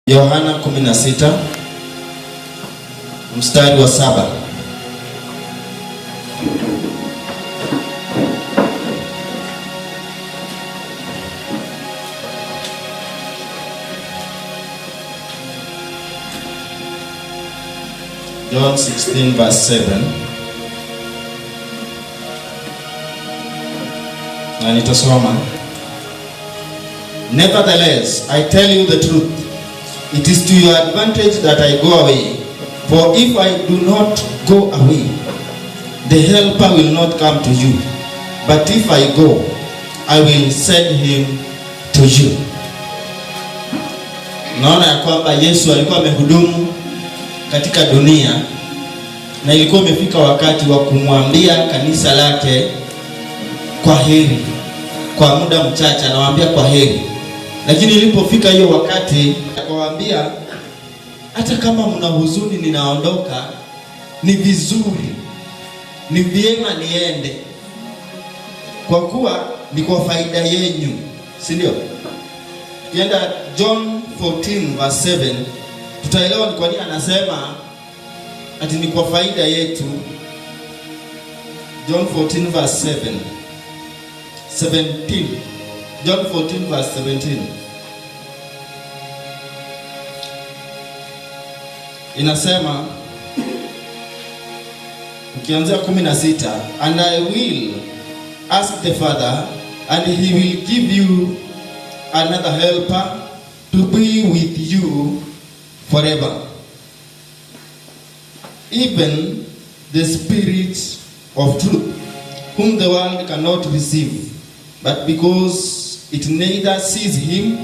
Yohana 16 mstari wa 7. John 16 verse 7. Na nitasoma. Nevertheless, I tell you the truth. It is to your advantage that I go away. For if I do not go away, the helper will not come to you. But if I go, I will send him to you. Naona ya kwamba Yesu alikuwa amehudumu katika dunia na ilikuwa imefika wakati wa kumwambia kanisa lake kwa heri. Kwa muda mchache anawaambia kwa heri. Lakini ilipofika hiyo wakati akawaambia, hata kama mna huzuni ninaondoka, ni vizuri, ni vyema niende, kwa kuwa ni kwa faida yenu, si ndio? Kienda John 14 verse 7 tutaelewa ni kwa nini anasema ati ni kwa faida yetu. John 14 verse 17. John 14 verse 17. Inasema ukianzia 16, and I will ask the Father and he will give you another helper to be with you forever, even the Spirit of truth, whom the world cannot receive, but because it neither sees him